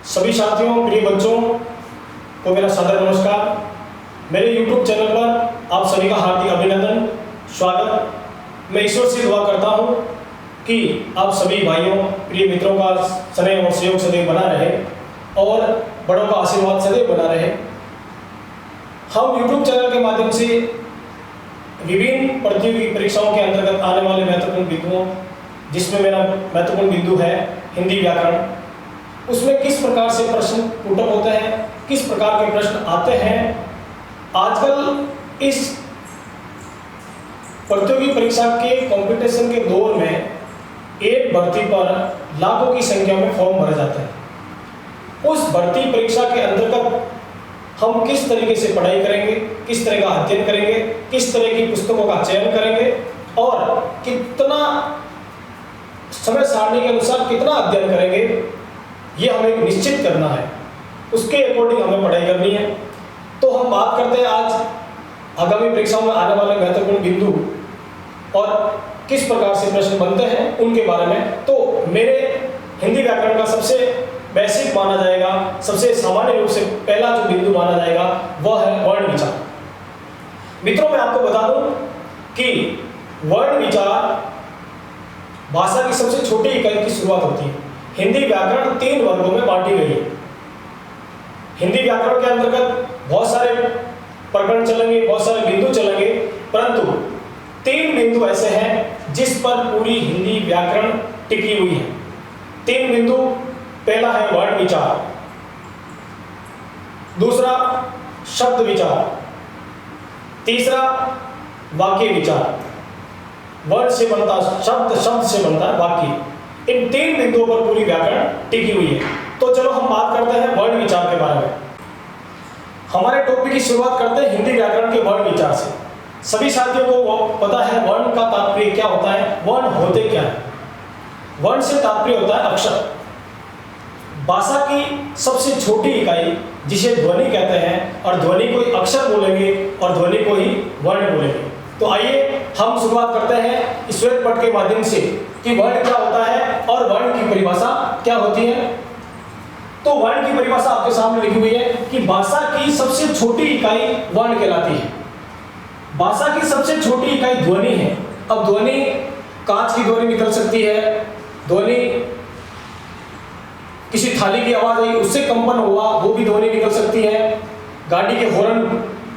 सभी साथियों, प्रिय बच्चों को मेरा सादर नमस्कार। मेरे YouTube चैनल पर आप सभी का हार्दिक अभिनंदन, स्वागत। मैं ईश्वर से दुआ करता हूँ कि आप सभी भाइयों, प्रिय मित्रों का स्नेह और सहयोग सदैव बना रहे और बड़ों का आशीर्वाद सदैव बना रहे। हम YouTube चैनल के माध्यम से विभिन्न प्रतियोगी परीक्षाओं के अंतर्गत आने वाले महत्वपूर्ण बिंदुओं, जिसमें मेरा महत्वपूर्ण बिंदु है हिंदी व्याकरण, उसमें किस प्रकार से प्रश्न पुटअप होते हैं, किस प्रकार के प्रश्न आते हैं। आजकल इस प्रतियोगी परीक्षा के कंपटीशन के दौर में एक भर्ती पर लाखों की संख्या में फॉर्म भरे जाते हैं। उस भर्ती परीक्षा के अंतर्गत हम किस तरीके से पढ़ाई करेंगे, किस तरह का अध्ययन करेंगे, किस तरह की पुस्तकों का चयन करेंगे और कितना समय सारणी के अनुसार कितना अध्ययन करेंगे, ये हमें निश्चित करना है। उसके अकॉर्डिंग हमें पढ़ाई करनी है। तो हम बात करते हैं आज आगामी परीक्षाओं में आने वाले महत्वपूर्ण बिंदु और किस प्रकार से प्रश्न बनते हैं उनके बारे में। तो मेरे हिंदी व्याकरण का सबसे बेसिक माना जाएगा, सबसे सामान्य रूप से पहला जो बिंदु माना जाएगा वह है वर्ण विचार। मित्रों, मैं आपको बता दूं कि वर्ण विचार भाषा की सबसे छोटी इकाई की शुरुआत होती है। हिंदी व्याकरण 3 वर्गों में बांटी गई है। हिंदी व्याकरण के अंतर्गत बहुत सारे प्रकरण चलेंगे, बहुत सारे बिंदु चलेंगे, परंतु 3 बिंदु ऐसे हैं जिस पर पूरी हिंदी व्याकरण टिकी हुई है। 3 बिंदु, पहला है वर्ण विचार, दूसरा शब्द विचार, तीसरा वाक्य विचार। वर्ण से बनता शब्द, शब्द से बनता वाक्य। इन 3 बिंदुओं पर पूरी व्याकरण टिकी हुई है। तो चलो हम बात करते हैं वर्ण विचार के बारे में। हमारे टॉपिक की शुरुआत करते हैं हिंदी व्याकरण के वर्ण विचार से। सभी साथियों को पता है वर्ण का तात्पर्य क्या होता है, वर्ण होते क्या है। वर्ण से तात्पर्य होता है अक्षर। भाषा की सबसे छोटी इकाई जिसे ध्वनि कहते हैं, और ध्वनि को ही अक्षर बोलेंगे और ध्वनि को ही वर्ण बोलेंगे। तो आइए हम शुरुआत करते हैं श्वेत पट के माध्यम से कि वर्ण क्या होता है और वर्ण की परिभाषा क्या होती है। तो वर्ण की परिभाषा आपके सामने लिखी हुई है कि भाषा की सबसे छोटी इकाई वर्ण कहलाती है। भाषा की सबसे छोटी इकाई ध्वनि है। अब ध्वनि, कांच की ध्वनि निकल सकती है, ध्वनि किसी थाली की आवाज आई उससे कंपन हुआ वो भी ध्वनि निकल सकती है, गाड़ी के हॉर्न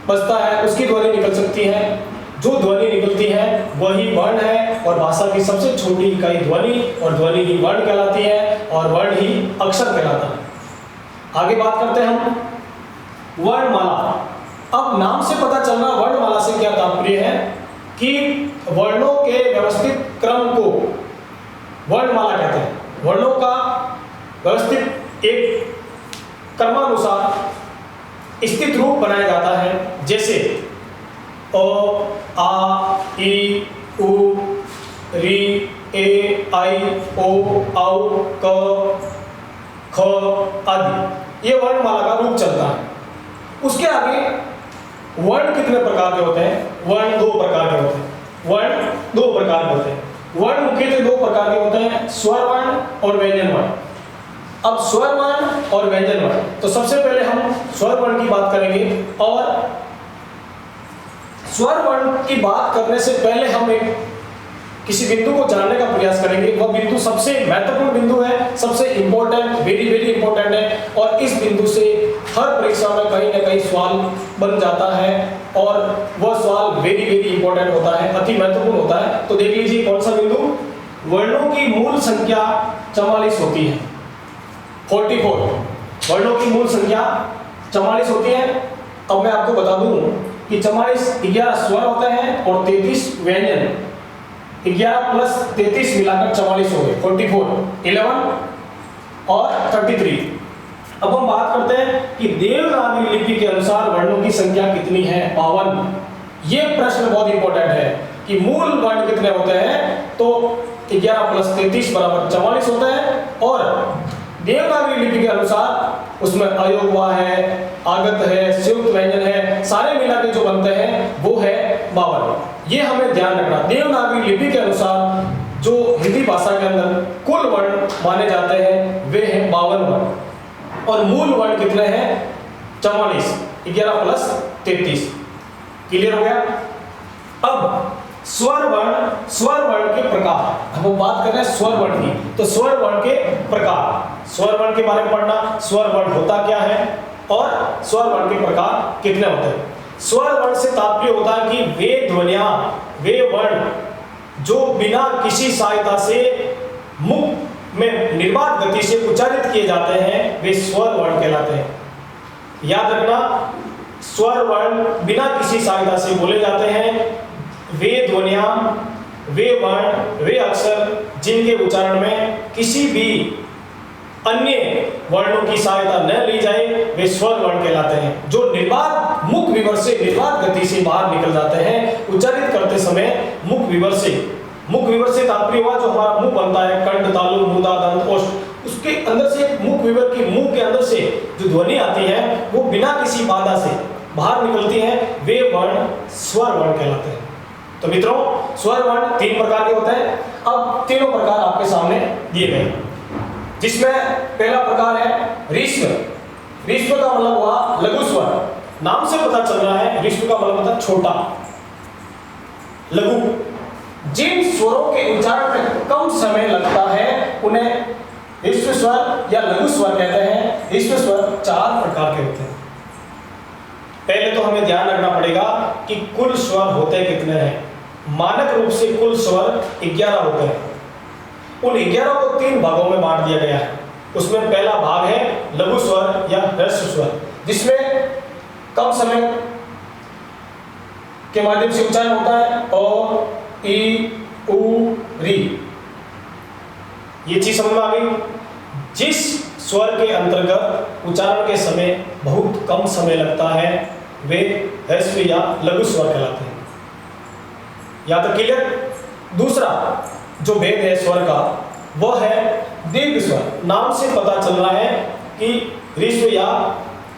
बजता है उसकी ध्वनि निकल सकती है। जो ध्वनि निकलती है वही वर्ण है और भाषा की सबसे छोटी इकाई ध्वनि, और ध्वनि ही वर्ण कहलाती है और वर्ण ही अक्षर कहलाता है। आगे बात करते हैं हम वर्णमाला। अब नाम से पता चल रहा वर्णमाला से क्या तात्पर्य है कि वर्णों के व्यवस्थित क्रम को वर्णमाला कहते हैं। वर्णों का व्यवस्थित एक क्रमानुसार स्थित रूप बनाया जाता है, जैसे अ, आ, ई, उ, री, ए, आई, ओ, औ, क, ख आदि। ये वर्णमाला का रूप चलता है। उसके आगे वर्ण कितने प्रकार के होते हैं? वर्ण 2 प्रकार के होते हैं। वर्ण 2 प्रकार के होते हैं। वर्ण मुख्यतः 2 प्रकार के होते हैं, स्वर वर्ण और व्यंजन वर्ण। अब स्वर वर्ण और व्यंजन वर्ण, तो सबसे पहले हम स्वर वर्ण की बात करेंगे। और स्वर वर्ण की बात करने से पहले हम एक किसी बिंदु को जानने का प्रयास करेंगे। वह बिंदु सबसे महत्वपूर्ण बिंदु है, सबसे इंपॉर्टेंट, वेरी वेरी इंपॉर्टेंट है, और इस बिंदु से हर परीक्षा में कहीं ना कहीं सवाल बन जाता है और वह सवाल वेरी वेरी इंपॉर्टेंट होता है, अति महत्वपूर्ण होता है। तो देख लीजिए कौन सा बिंदु। वर्णों की मूल संख्या 44 होती है, 44। वर्णों की मूल संख्या 44 होती है। अब मैं आपको बता दूं कि 11 स्वर होते हैं और 33 व्यंजन। 11 प्लस 33 मिलाकर 44 हो गए, 44, 11 और 33। अब हम बात करते हैं कि देवनागरी लिपि के अनुसार वर्णों की संख्या कितनी है? 52। ये प्रश्न बहुत इंपॉर्टेंट है कि मूल वर्ण कितने होते हैं। तो 11 प्लस 33 बराबर 44 होता है, और देवनागरी लिपि के अनुसार उसमें अयोगवा है, आगत है, संयुक्त व्यंजन है, सारे मिला के जो बनते हैं वो है 52। ये हमें ध्यान रखना। देवनागरी लिपि के अनुसार जो हिंदी भाषा के अंदर कुल वर्ण माने जाते हैं वे हैं 52 वर्ण। और मूल वर्ण कितने हैं 44, 11 प्लस 33। क्लियर हो गया। अब स्वर वर्ण के प्रकार, हम बात कर रहे हैं स्वर वर्ण की, तो स्वर वर्ण के प्रकार, स्वर वर्ण के बारे में पढ़ना, स्वर वर्ण होता क्या है और स्वर वर्ण के प्रकार कितने होते हैं। स्वर वर्ण से तात्पर्य होता है कि वे ध्वनियां, वे वर्ण जो बिना किसी सहायता से मुख में निर्बाध गति से उच्चारित किए जाते हैं, वे स्वर वर्ण कहलाते हैं। याद रखना, स्वर वर्ण बिना किसी सहायता से बोले जाते हैं वे ध्वनियां, वे वर्ण, वे अक्षर जिनके उच्चारण में किसी भी अन्य वर्णों की सहायता न ली जाए, वे स्वर वर्ण कहलाते हैं। जो निर्बाध मुख विवर से निर्बाध गति से बाहर निकल जाते हैं उच्चारित करते समय मुख विवर से तात्पर्य हुआ जो हमारा मुंह बनता है, कंठ, तालु, मूदा, दंत, ओष्ठ, उसके अंदर से मुख विवर की मुंह के अंदर से जो ध्वनि आती है वो बिना किसी बाधा से बाहर निकलती है, वे वर्ण स्वर वर्ण कहलाते हैं। तो मित्रों, स्वर वर्ण 3 प्रकार के होते हैं। अब तीनों प्रकार आपके सामने दिए गए, जिसमें पहला प्रकार है ऋस्व। ऋस्व का मतलब हुआ लघु स्वर। नाम से पता चल रहा है ऋस्व का मतलब होता है छोटा, लघु। जिन स्वरों के उच्चारण में कम समय लगता है उन्हें ऋस्व स्वर या लघु स्वर कहते हैं। ऋस्व स्वर 4 प्रकार के होते हैं। पहले तो हमें ध्यान रखना पड़ेगा कि कुल स्वर होते कितने हैं। मानक रूप से कुल स्वर 11 होते हैं। उन 11 को 3 भागों में बांट दिया गया है। उसमें पहला भाग है लघु स्वर या ह्रस्व स्वर, जिसमें कम समय के माध्यम से उच्चारण होता है। ओ, ई, उ, री, ये चीज समझ में आ गई। जिस स्वर के अंतर्गत उच्चारण के समय बहुत कम समय लगता है वे ह्रस्व या लघु स्वर कहलाते हैं। या तो क्लियर। दूसरा जो भेद है स्वर का वह है दीर्घ स्वर। नाम से पता चल रहा है कि ऋस्व या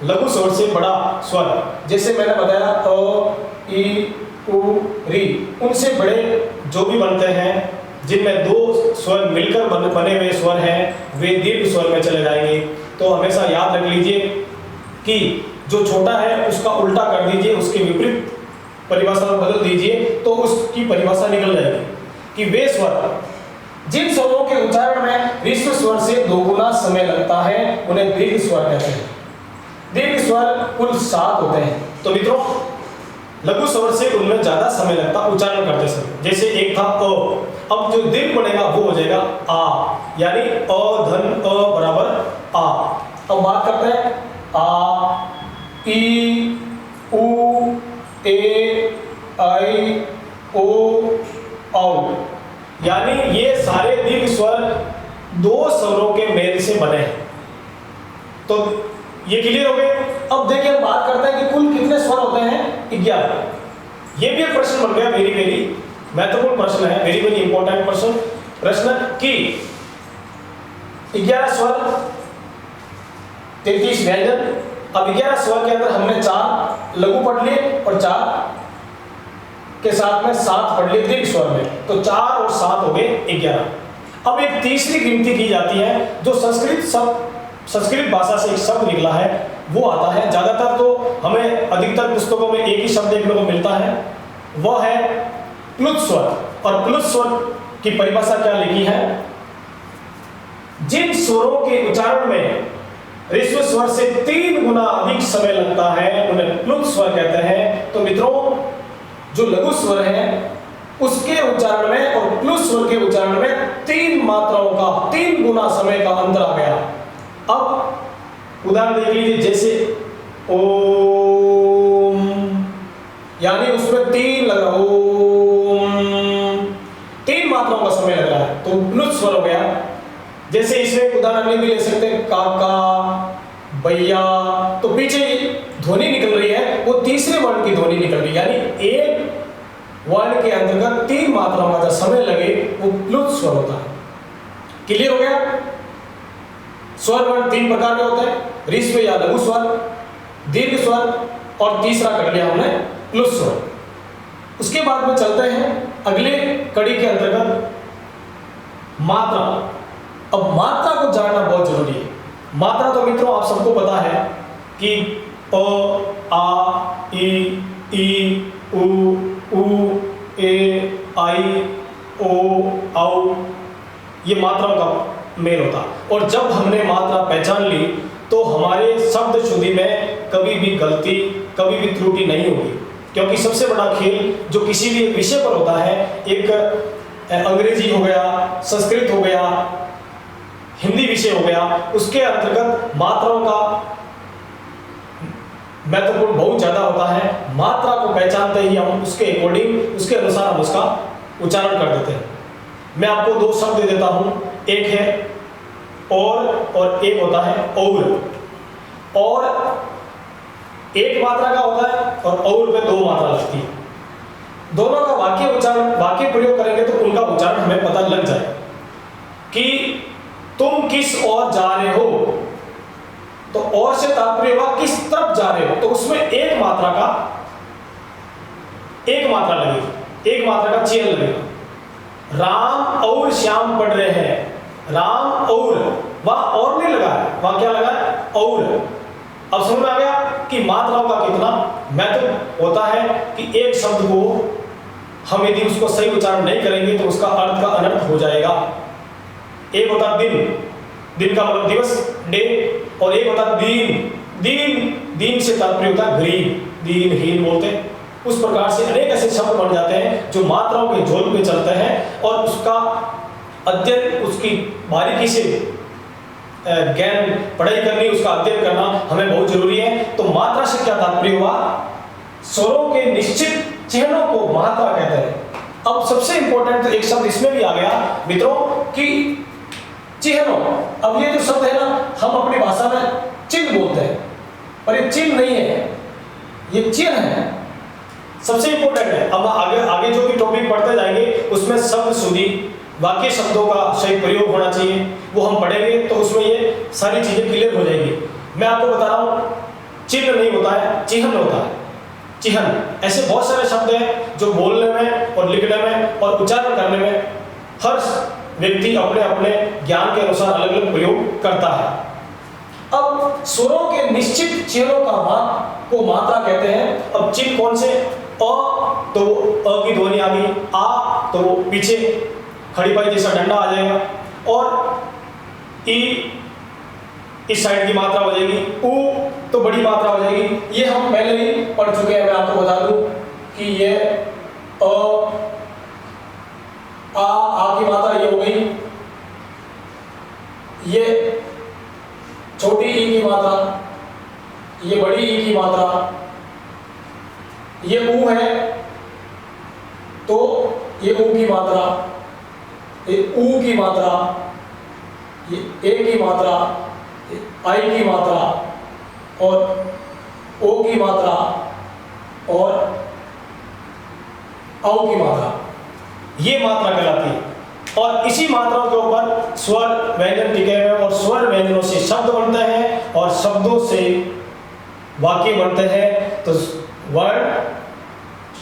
लघु स्वर से बड़ा स्वर, जैसे मैंने बताया अ, ई, उ, री, उनसे बड़े जो भी बनते हैं जिनमें 2 स्वर मिलकर बने हुए स्वर हैं वे दीर्घ स्वर में चले जाएंगे। तो हमेशा याद रख लीजिए कि जो छोटा है उसका उल्टा कर दीजिए, उसके विपरीत परिभाषा में बदल दीजिए तो उसकी परिभाषा निकल जाएगी कि वे स्वर जिन स्वरों के उच्चारण में ऋस्व स्वर से 2 गुना समय लगता है उन्हें दीर्घ स्वर कहते हैं। दीर्घ स्वर कुल 7 होते हैं। तो मित्रों, लघु स्वर से उनमें ज्यादा समय लगता उच्चारण करते समय। जैसे एक था अ, अब जो दीर्घ बनेगा वो हो जाएगा आ, यानी अ धन अ बराबर आ। अब बात करते हैं आ, ई, उ, ए, आई, ओ, औ, यानी ये सारे दीर्घ स्वर 2 स्वरों के मेल से बने हैं। तो ये क्लियर हो गए। अब देखिए हम बात करते हैं कि कुल कितने स्वर होते हैं 11। ये भी एक प्रश्न बन गया, वेरी महत्वपूर्ण प्रश्न है, वेरी इंपॉर्टेंट प्रश्न कि 11 स्वर 33 व्यंजन। अब 11 स्वर के अंदर हमने 4 लघु पढ़ लिए और 4 के साथ में 7 पढ़ लिए दीर्घ स्वर में, तो 4 और 7 हो गए 11। अब एक तीसरी गिनती की जाती है जो संस्कृत भाषा से एक शब्द निकला है वो आता है। ज्यादातर तो हमें अधिकतर पुस्तकों में एक ही शब्द देखने को मिलता है, वह है प्लुत स्वर। और प्लुत स्वर की परिभाषा क्या लिखी है? जिन स्वरों के उच्चारण में ऋस्व स्वर से 3 गुना अधिक समय लगता है उन्हें प्लुत स्वर कहते हैं। तो मित्रों, जो लघु स्वर है उसके उच्चारण में और प्लुत स्वर के उच्चारण में 3 मात्राओं का 3 गुना समय का अंतर आ गया। अब उदाहरण देख लीजिए, जैसे ओम, यानी उसमें 3 लग रहा, ओम 3 मात्राओं का समय लग रहा है तो प्लुत स्वर हो गया। जैसे इसमें उदाहरण भी ले सकते हैं काका, भैया, तो पीछे ध्वनि निकल रही है वो तीसरे वर्ण की ध्वनि निकल रही है, यानी एक वर्ण के अंतर्गत 3 मात्राओं का समय लगे वो प्लुत स्वर होता है। क्लियर हो गया? स्वर वर्ण 3 प्रकार के होते हैं, ऋस्व या लघु स्वर, दीर्घ स्वर और तीसरा कर लिया हमने प्लुत स्वर। उसके बाद में चलते हैं अगले कड़ी के अंतर्गत मात्रा। अब मात्रा को जानना बहुत जरूरी है। मात्रा तो मित्रों आप सबको पता है कि प, आ, ई, उ, ए, आई, ओ, औ, ये मात्राओं का मेल होता। और जब हमने मात्रा पहचान ली तो हमारे शब्द शुद्धि में कभी भी गलती, कभी भी त्रुटि नहीं होगी। क्योंकि सबसे बड़ा खेल जो किसी भी विषय पर होता है, एक अंग्रेजी हो गया, संस्कृत हो गया, हिंदी विषय हो गया, उसके अंतर्गत मात्राओं का महत्वपूर्ण बहुत ज्यादा होता है। मात्रा को पहचानते ही हम उसके अकॉर्डिंग, उसके अनुसार हम उसका उच्चारण कर देते हैं। मैं आपको दो शब्द दे देता हूं, एक है और एक होता है और एक मात्रा का होता है और पे दो मात्रा लगती है। दोनों का वाक्य प्रयोग करेंगे तो उनका उच्चारण हमें पता लग जाए कि तुम किस ओर जा रहे हो, तो और से तात्पर्य हुआ किस तरफ जा रहे हो, तो उसमें एक मात्रा लगेगी, एक मात्रा का चेन लगेगा। राम और श्याम पढ़ रहे हैं, राम और, वहां और नहीं लगा है, वहां क्या लगा है, और। अब समझ में आ गया कि मात्राओं का कितना महत्व होता है कि एक शब्द को हम यदि उसको सही उच्चारण नहीं करेंगे तो उसका अर्थ का अनर्थ हो जाएगा। एक होता है दिन का मतलब दिवस, डे, और एक होता है दीन से तात्पर्य होता है गरीब, दीनहीन बोलते हैं। उस प्रकार से अनेक ऐसे शब्द बन जाते हैं जो मात्राओं के झोल पे चलते हैं और उसका अध्ययन, उसकी बारीकी से ज्ञान पढ़ाई करनी, उसका अध्ययन करना हमें बहुत जरूरी है। तो मात्रा से क्या तात्पर्य हुआ, स्वरों के निश्चित चिन्हों को मात्रा कहते हैं। अब सबसे इंपॉर्टेंट एक शब्द इसमें भी आ गया मित्रों कि चिन्हों। अब ये जो शब्द है ना, हम अपनी भाषा में चिन्ह बोलते हैं, पर ये चिन्ह नहीं है, ये चिन्ह है। सबसे इंपॉर्टेंट है। अब आगे जो भी टॉपिक पढ़ते जाएंगे उसमें शब्द शुद्धि, वाक्य शब्दों का सही प्रयोग होना चाहिए, वो हम पढ़ेंगे तो उसमें ये सारी चीजें क्लियर हो जाएगी। मैं आपको बता रहा हूँ, चिन्ह नहीं होता है, चिन्ह होता है। चिन्ह ऐसे बहुत सारे शब्द हैं जो बोलने में और लिखने में और उच्चारण करने में हर व्यक्ति अपने अपने ज्ञान के अनुसार अलग अलग प्रयोग करता है। अब स्वरों के निश्चित चिन्हों को मात्रा कहते हैं। अब चिन्ह कौन से, अ तो अ की ध्वनि आ गई, आ तो पीछे खड़ी पाई जैसा डंडा आ जाएगा, और ई इस साइड की मात्रा हो जाएगी, उ तो बड़ी मात्रा हो जाएगी। ये हम पहले ही पढ़ चुके हैं। मैं आपको बता दूं कि ये आ की मात्रा ये हो गई, ये छोटी ई की मात्रा, ये बड़ी ई की मात्रा, ये ऊ है तो ये ऊ की मात्रा, ये ऊ की मात्रा, ये ए की मात्रा, आई की मात्रा, और ओ की मात्रा, और औ की मात्रा, ये मात्रा कहलाती है। और इसी मात्राओं के ऊपर स्वर व्यंजन टिके हुए, और स्वर व्यंजनों से शब्द बनते हैं और शब्दों से वाक्य बनते हैं। तो वर्ण,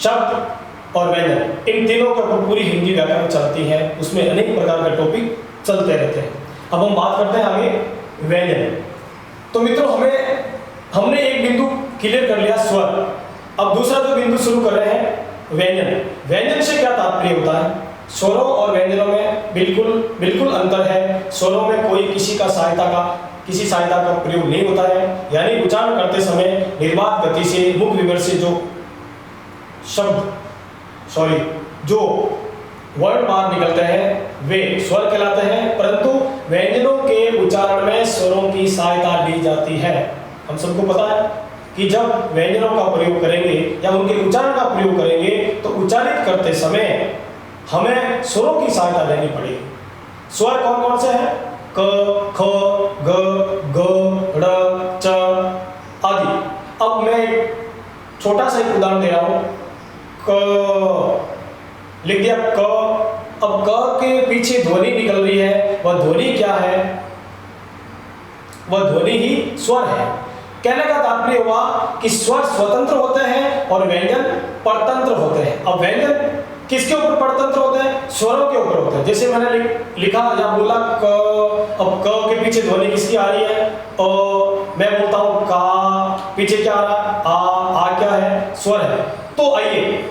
शब्द और व्यंजन, इन तीनों के ऊपर पूरी हिंदी व्याकरण चलती है, उसमें अनेक प्रकार के टॉपिक चलते रहते हैं। अब हम बात करते हैं आगे व्यंजन। तो मित्रों हमने एक बिंदु क्लियर कर लिया, स्वर। अब दूसरा जो बिंदु शुरू कर रहे हैं व्यंजन। व्यंजन से क्या तात्पर्य होता है, स्वरों और व्यंजनों में बिल्कुल अंतर है। स्वरों में कोई किसी सहायता का प्रयोग नहीं होता है, यानी उच्चारण करते समय निर्बाध गति से मुख विवर से जो वर्ण बाहर निकलते हैं वे स्वर कहलाते हैं। परंतु व्यंजनों के उच्चारण में स्वरों की सहायता ली जाती है। हम सबको पता है कि जब व्यंजनों का प्रयोग करेंगे या उनके उच्चारण का प्रयोग करेंगे तो उच्चारित करते समय हमें स्वरों की सहायता लेनी पड़ेगी। स्वर कौन कौन से हैं, क, ख, ग, ग, ड़, च आदि। अब मैं एक छोटा सा एक उदाहरण दे रहा हूं। क लिख दिया क। अब क के पीछे ध्वनि निकल रही है, वह ध्वनि क्या है, वह ध्वनि ही स्वर है। कहने का तात्पर्य हुआ कि स्वर स्वतंत्र होते हैं और व्यंजन परतंत्र होते हैं। अब व्यंजन किसके ऊपर परतंत्र होते हैं? स्वरों के ऊपर होते हैं। जैसे मैंने लिखा या बोला क, अब क के पीछे ध्वनि किसकी आ रही है? मैं बोलता हूँ का, पीछे क्या आ रहा है? आ क्या है? स्वर है। तो आइए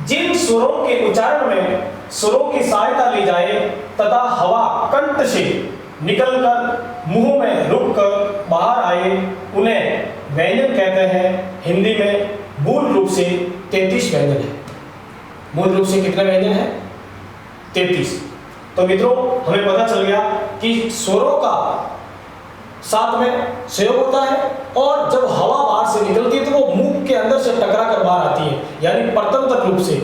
जिन स्वरों के उच्चारण में स्वरों की सहायता ली जाए तथा हवा कंठ से निकलकर मुंह में रुक कर बाहर आए, उन्हें व्यंजन कहते हैं। हिंदी में मूल रूप से 33 व्यंजन है। मूल रूप से कितने व्यंजन है? 33। तो मित्रों हमें पता चल गया कि स्वरों का साथ में संयोग होता है और जब हवा बाहर से निकलती है तो वो मुंह के अंदर से टकरा कर बाहर आती है, यानी परतंत्र रूप से,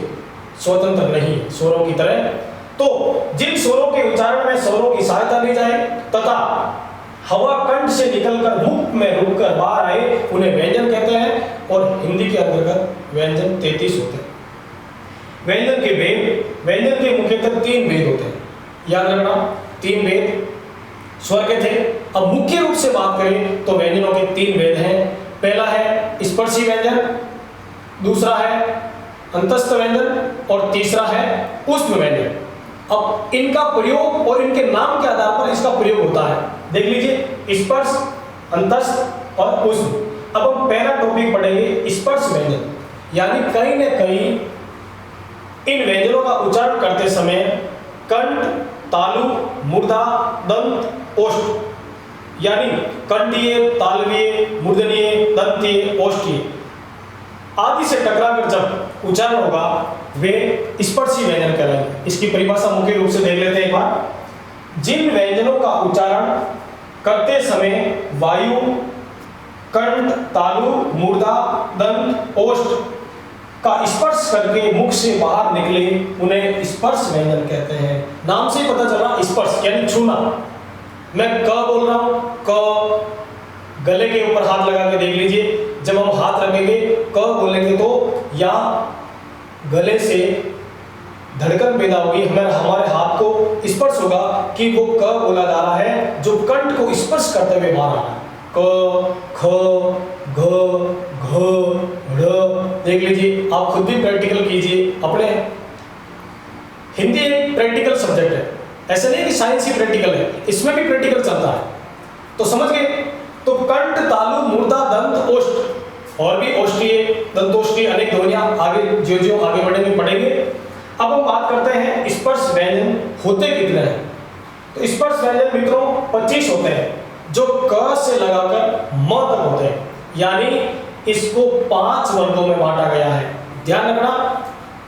स्वतंत्र नहीं स्वरों की तरह। तो जिन स्वरों के उच्चारण में स्वरों की सहायता ली जाए तथा हवा कंठ से निकलकर मुख में रुककर बाहर आए, उन्हें व्यंजन कहते हैं। और हिंदी के अंतर्गत व्यंजन 33 होते हैं। व्यंजन के भेद, व्यंजन के मुख्यतः 3 भेद होते हैं। याद रखना 3 भेद स्वर के थे। अब मुख्य रूप से बात करें तो व्यंजनों के 3 भेद हैं। पहला है स्पर्शी व्यंजन, दूसरा है अंतस्थ व्यंजन और तीसरा है ऊष्म व्यंजन। अब इनका प्रयोग और इनके नाम के आधार पर इसका प्रयोग होता है। देख लीजिए स्पर्श, अंतस्थ और ऊष्म। अब हम पहला टॉपिक पढ़ेंगे स्पर्श व्यंजन, यानी कहीं न कहीं इन व्यंजनों का उच्चारण करते समय कंठ, तालु, मूर्धा, दंत, ओष्ठ, यानी कंठीय, तालवीय, मूर्धनीय, दंतीय, ओष्ठीय आदि से टकराकर जब उच्चारण होगा वे स्पर्शी व्यंजन कहलाएंगे। इसकी परिभाषा मुख्य रूप से देख लेते हैं एक बार। जिन व्यंजनों का उच्चारण करते समय वायु कंठ, तालु, मूर्धा, दंत, ओष्ठ का स्पर्श करके मुख से बाहर निकले, उन्हें स्पर्श व्यंजन कहते हैं। नाम से पता चला स्पर्श यानी छूना। मैं क बोल रहा हूं, क, गले के ऊपर हाथ लगा के देख लीजिए। जब हम हाथ रखेंगे क बोलेंगे तो या गले से धड़कन पैदा होगी, हमारे हाथ को स्पर्श होगा कि वो क बोला जा रहा है, जो कंठ को स्पर्श करते हुए बाहर आ रहा है। क, ख, घ, घ, ढ़। देख लीजिए, आप खुद भी प्रैक्टिकल कीजिए अपने। हिंदी एक प्रैक्टिकल सब्जेक्ट है, ऐसा नहीं कि साइंस ही प्रैक्टिकल है, इसमें भी प्रैक्टिकल चलता है। तो समझ गए? तो कंठ, तालु, मूर्धा, दंत, ओष्ठ और भी ओष्ठीय, दंतोष्ठीय अनेक ध्वनियां आगे जो आगे बढ़ेंगे पढ़ेंगे। अब हम बात करते हैं स्पर्श व्यंजन होते कितने हैं। तो स्पर्श व्यंजन मित्रों 25 होते हैं, जो क से लगाकर म तक होते हैं, यानी इसको 5 वर्गों में बांटा गया है। ध्यान रखना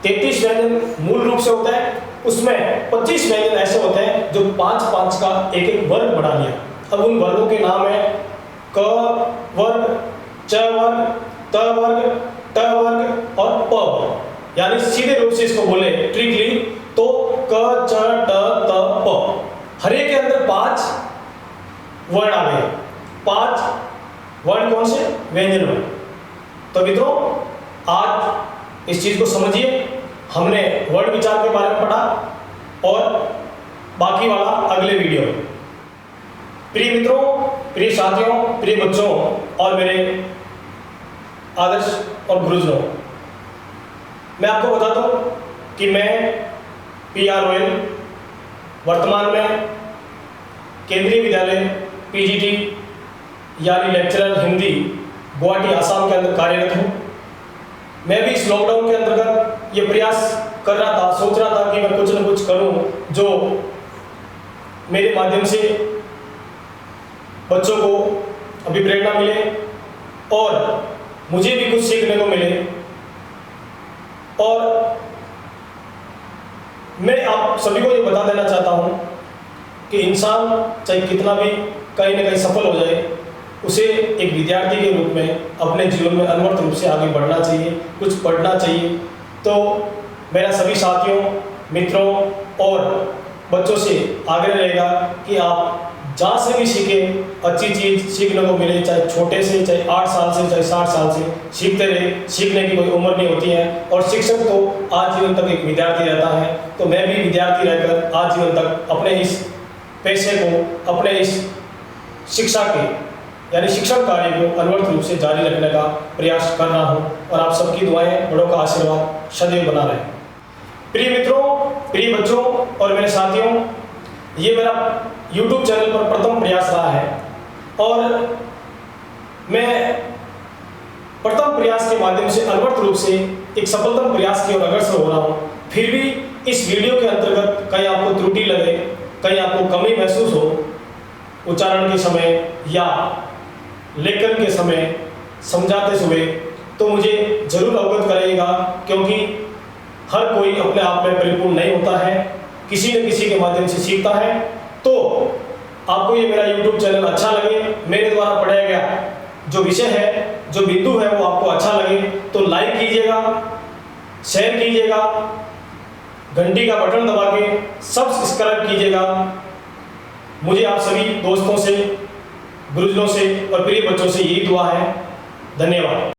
33 व्यंजन मूल रूप से होता है, उसमें 25 व्यंजन ऐसे होते हैं जो 5-5 का एक वर्ग बना लिया। अब उन वर्गों के नाम है क वर्ग, च वर्ग, त वर्ग, ट वर्ग और प वर्ग। यानी सीधे रूप से इसको बोले ट्रिकली तो क, च, ट, त, प। हर एक के अंदर 5 वर्ड आ गए। 5 वर्ड कौन से? व्यंजन वर्ड। तो मित्रों आज इस चीज को समझिए। हमने वर्ड विचार के बारे में पढ़ा और बाकी वाला अगले वीडियो में। प्रिय मित्रों, प्रिय साथियों, प्रिय बच्चों और मेरे आदर्श और गुरुजनों, मैं आपको बता दूं कि मैं PR रोयल वर्तमान में केंद्रीय विद्यालय PGT यानी लेक्चरर हिंदी गुवाहाटी आसाम के अंदर कार्यरत हूँ। मैं भी इस लॉकडाउन के अंतर्गत ये प्रयास कर रहा था, सोच रहा था कि मैं कुछ न कुछ करूँ जो मेरे माध्यम से बच्चों को अभी प्रेरणा मिले और मुझे भी कुछ सीखने को मिले। और मैं आप सभी को ये बता देना चाहता हूँ कि इंसान चाहे कितना भी कहीं ना कहीं सफल हो जाए, उसे एक विद्यार्थी के रूप में अपने जीवन में अनवरत रूप से आगे बढ़ना चाहिए, कुछ पढ़ना चाहिए। तो मेरा सभी साथियों, मित्रों और बच्चों से आग्रह रहेगा कि आप जहाँ से भी सीखें, अच्छी चीज़ सीखने को मिले, चाहे छोटे से, चाहे 8 साल से, चाहे 60 साल से, सीखते रहे। सीखने की कोई उम्र नहीं होती है और शिक्षक तो आजीवन तक एक विद्यार्थी रहता है। तो मैं भी विद्यार्थी रहकर आजीवन तक अपने इस पैसे को, अपने इस शिक्षा के यानी शिक्षण कार्य को अनवरत रूप से जारी रखने का प्रयास कर रहा हूँ और आप सबकी दुआएं, बड़ों का आशीर्वाद सदैव बना रहे। प्रिय मित्रों, प्रिय बच्चों और मेरे साथियों, ये मेरा YouTube चैनल पर प्रथम प्रयास रहा है और मैं प्रथम प्रयास के माध्यम से अनवरत रूप से एक सफलतम प्रयास की ओर अग्रसर हो रहा हूँ। फिर भी इस वीडियो के अंतर्गत कहीं आपको त्रुटि लगे, कहीं आपको कमी महसूस हो उच्चारण के समय या लेखन के समय समझाते हुए, तो मुझे जरूर अवगत कराइएगा, क्योंकि हर कोई अपने आप में परिपूर्ण नहीं होता है, किसी न किसी के माध्यम से सीखता है। तो आपको ये मेरा YouTube चैनल अच्छा लगे, मेरे द्वारा पढ़ाया गया जो विषय है, जो बिंदु है, वो आपको अच्छा लगे तो लाइक कीजिएगा, शेयर कीजिएगा, घंटी का बटन दबा के सब्सक्राइब कीजिएगा। मुझे आप सभी दोस्तों से, गुरुजनों से और प्रिय बच्चों से यही दुआ है। धन्यवाद।